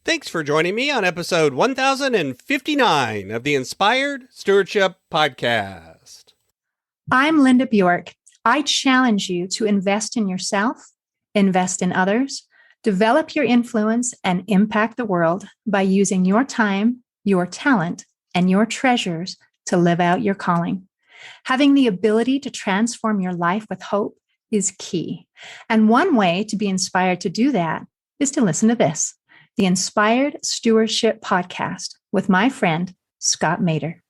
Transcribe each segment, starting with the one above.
Thanks for joining me on episode 1059 of the Inspired Stewardship Podcast. I'm Linda Bjork. I challenge you to invest in yourself, invest in others, develop your influence, and impact the world by using your time, your talent, and your treasures to live out your calling. Having the ability to transform your life with hope is key. And one way to be inspired to do that is to listen to this, the Inspired Stewardship Podcast with my friend, Scott Mater.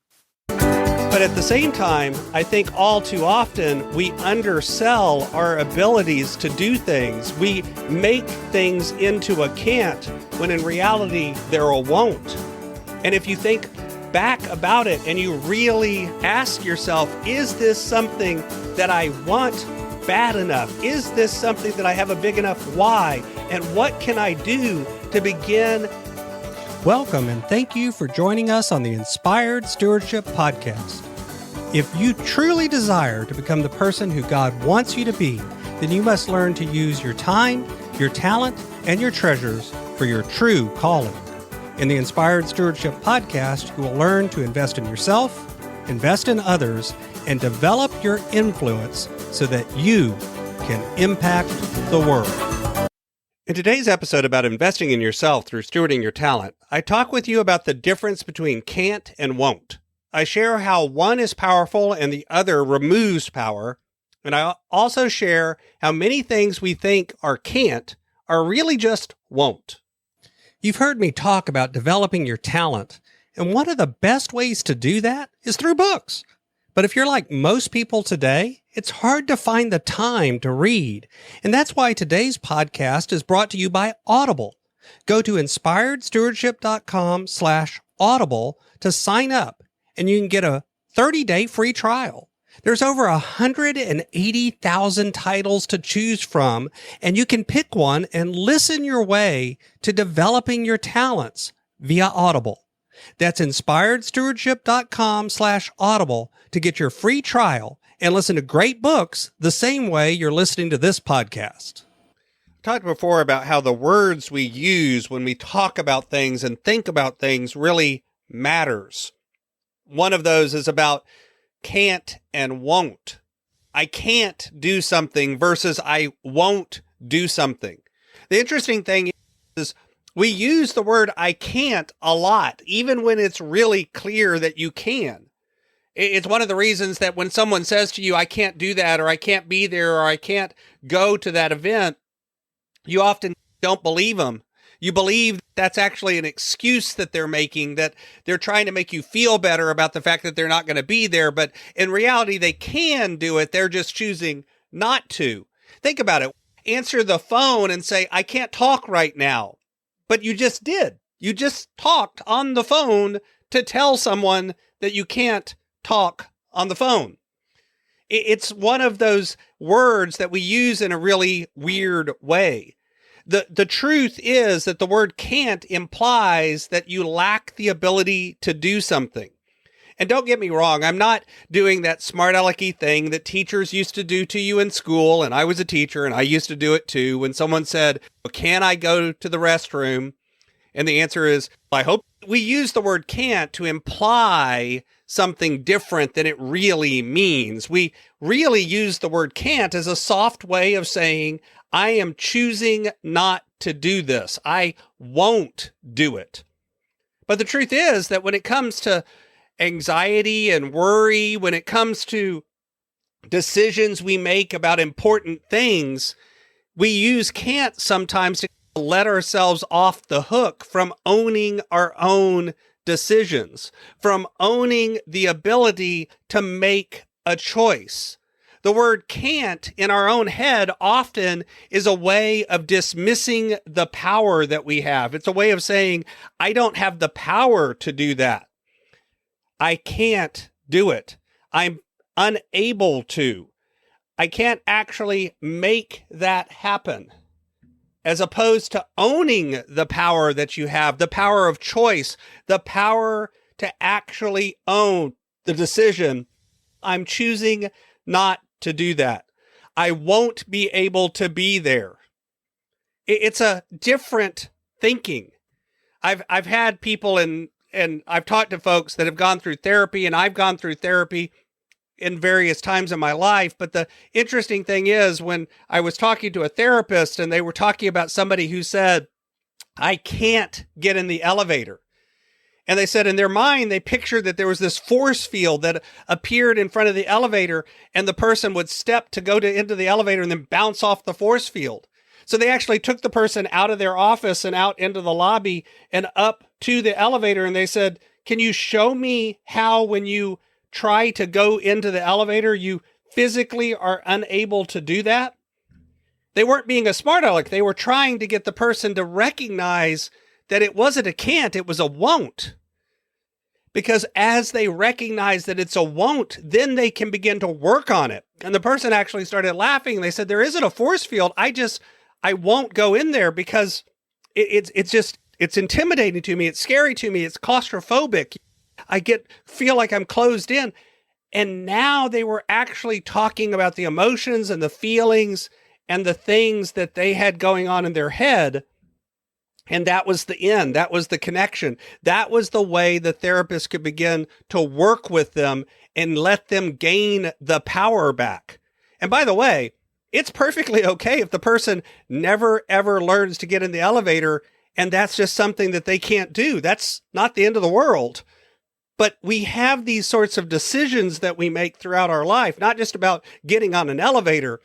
But at the same time, I think all too often we undersell our abilities to do things. We make things into a can't when in reality they're a won't. And if you think back about it and you really ask yourself, is this something that I want bad enough? Is this something that I have a big enough why? And what can I do to begin? Welcome and thank you for joining us on the Inspired Stewardship Podcast. If you truly desire to become the person who God wants you to be, then you must learn to use your time, your talent, and your treasures for your true calling. In the Inspired Stewardship Podcast, you will learn to invest in yourself, invest in others, and develop your influence so that you can impact the world. In today's episode about investing in yourself through stewarding your talent, I talk with you about the difference between can't and won't. I share how one is powerful and the other removes power, and I also share how many things we think are can't are really just won't. You've heard me talk about developing your talent, and one of the best ways to do that is through books. But if you're like most people today, it's hard to find the time to read. And that's why today's podcast is brought to you by Audible. Go to inspiredstewardship.com/audible to sign up, and you can get a 30-day free trial. There's over 180,000 titles to choose from, and you can pick one and listen your way to developing your talents via Audible. That's inspiredstewardship.com/audible to get your free trial and listen to great books the same way you're listening to this podcast. I talked before about how the words we use when we talk about things and think about things really matters. One of those is about can't and won't. I can't do something versus I won't do something. The interesting thing is we use the word I can't a lot, even when it's really clear that you can. It's one of the reasons that when someone says to you, I can't do that, or I can't be there, or I can't go to that event, you often don't believe them. You believe that's actually an excuse that they're making, that they're trying to make you feel better about the fact that they're not going to be there. But in reality, they can do it. They're just choosing not to. Think about it. Answer the phone and say, I can't talk right now. But you just did. You just talked on the phone to tell someone that you can't talk on the phone. It's one of those words that we use in a really weird way. The truth is that the word can't implies that you lack the ability to do something. And don't get me wrong, I'm not doing that smart alecky thing that teachers used to do to you in school, and I was a teacher and I used to do it too, when someone said, can I go to the restroom? And the answer is, I hope. We use the word can't to imply something different than it really means. We really use the word can't as a soft way of saying, I am choosing not to do this. I won't do it. But the truth is that when it comes to anxiety and worry, when it comes to decisions we make about important things, we use can't sometimes to let ourselves off the hook from owning our own decisions, from owning the ability to make a choice. The word can't in our own head often is a way of dismissing the power that we have. It's a way of saying, I don't have the power to do that. I can't do it. I'm unable to. I can't actually make that happen. As opposed to owning the power that you have, the power of choice, the power to actually own the decision. I'm choosing not to do that. I won't be able to be there. It's a different thinking. I've had people and I've talked to folks that have gone through therapy, and I've gone through therapy in various times in my life. But the interesting thing is, when I was talking to a therapist and they were talking about somebody who said, I can't get in the elevator. And they said in their mind, they pictured that there was this force field that appeared in front of the elevator, and the person would step to go into the elevator and then bounce off the force field. So they actually took the person out of their office and out into the lobby and up to the elevator. And they said, can you show me how, when you try to go into the elevator, you physically are unable to do that? They weren't being a smart aleck. They were trying to get the person to recognize that it wasn't a can't, it was a won't. Because as they recognize that it's a won't, then they can begin to work on it. And the person actually started laughing. They said, there isn't a force field. I won't go in there because it's intimidating to me. It's scary to me. It's claustrophobic. I feel like I'm closed in. And now they were actually talking about the emotions and the feelings and the things that they had going on in their head. And that was the end. That was the connection. That was the way the therapist could begin to work with them and let them gain the power back. And by the way, it's perfectly okay if the person never, ever learns to get in the elevator and that's just something that they can't do. That's not the end of the world. But we have these sorts of decisions that we make throughout our life, not just about getting on an elevator,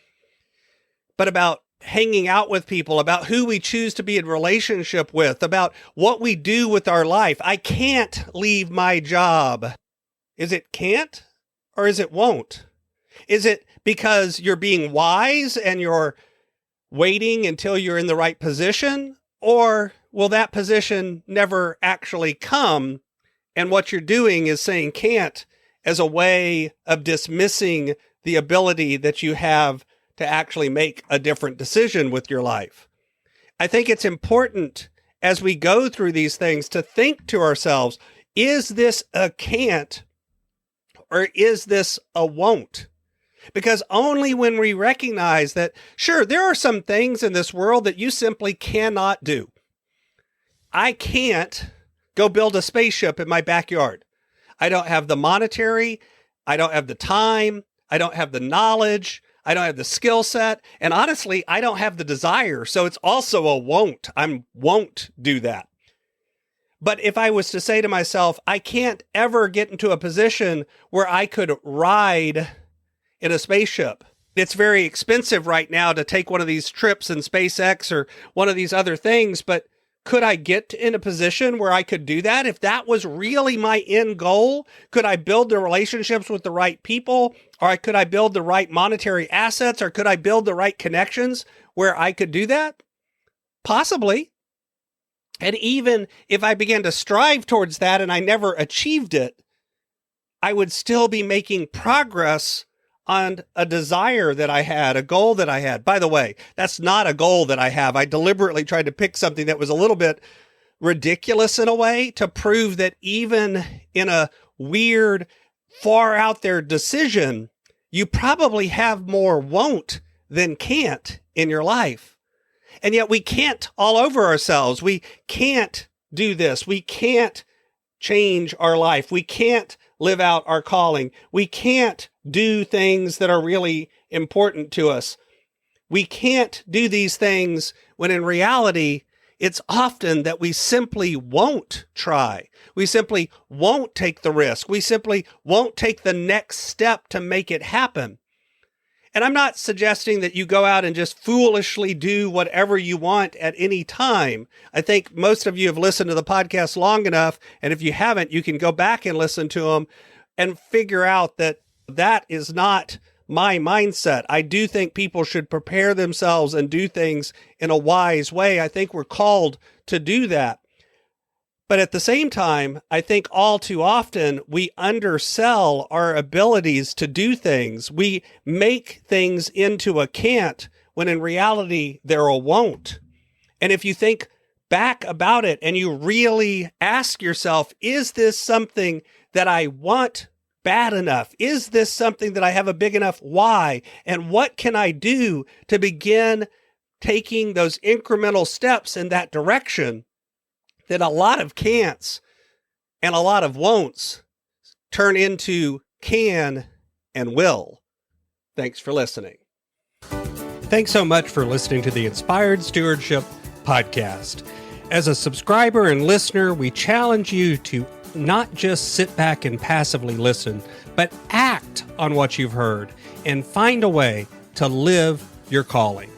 but about hanging out with people, about who we choose to be in relationship with, about what we do with our life. I can't leave my job. Is it can't or is it won't? Is it because you're being wise and you're waiting until you're in the right position? Or will that position never actually come? And what you're doing is saying can't as a way of dismissing the ability that you have to actually make a different decision with your life. I think it's important as we go through these things to think to ourselves, is this a can't or is this a won't? Because only when we recognize that, sure, there are some things in this world that you simply cannot do. I can't go build a spaceship in my backyard. I don't have the monetary, I don't have the time, I don't have the knowledge, I don't have the skill set, and honestly, I don't have the desire. So it's also a won't. I won't do that. But if I was to say to myself, I can't ever get into a position where I could ride in a spaceship. It's very expensive right now to take one of these trips in SpaceX or one of these other things, but could I get in a position where I could do that? If that was really my end goal, could I build the relationships with the right people? Or could I build the right monetary assets? Or could I build the right connections where I could do that? Possibly. And even if I began to strive towards that and I never achieved it, I would still be making progress on a desire that I had, a goal that I had. By the way, that's not a goal that I have. I deliberately tried to pick something that was a little bit ridiculous in a way to prove that even in a weird, far out there decision, you probably have more won't than can't in your life. And yet we can't all over ourselves. We can't do this. We can't change our life. We can't live out our calling. We can't do things that are really important to us. We can't do these things when in reality, it's often that we simply won't try. We simply won't take the risk. We simply won't take the next step to make it happen. And I'm not suggesting that you go out and just foolishly do whatever you want at any time. I think most of you have listened to the podcast long enough, and if you haven't, you can go back and listen to them and figure out that that is not my mindset. I do think people should prepare themselves and do things in a wise way. I think we're called to do that. But at the same time, I think all too often we undersell our abilities to do things. We make things into a can't when in reality they're a won't. And if you think back about it and you really ask yourself, is this something that I want bad enough? Is this something that I have a big enough why? And what can I do to begin taking those incremental steps in that direction? then a lot of can'ts and a lot of won'ts turn into can and will. Thanks for listening. Thanks so much for listening to the Inspired Stewardship podcast. As a subscriber and listener, we challenge you to not just sit back and passively listen, but act on what you've heard and find a way to live your calling.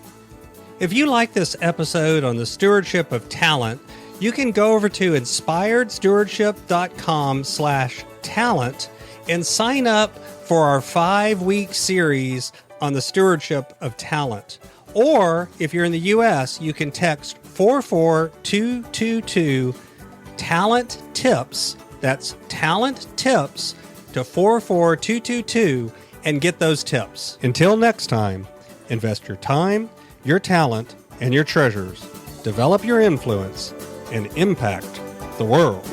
If you like this episode on the stewardship of talent, you can go over to inspiredstewardship.com/talent and sign up for our 5-week series on the stewardship of talent. Or if you're in the U.S., you can text 44222 talent tips. That's talent tips to 44222 and get those tips. Until next time, invest your time, your talent, and your treasures. Develop your influence and impact the world.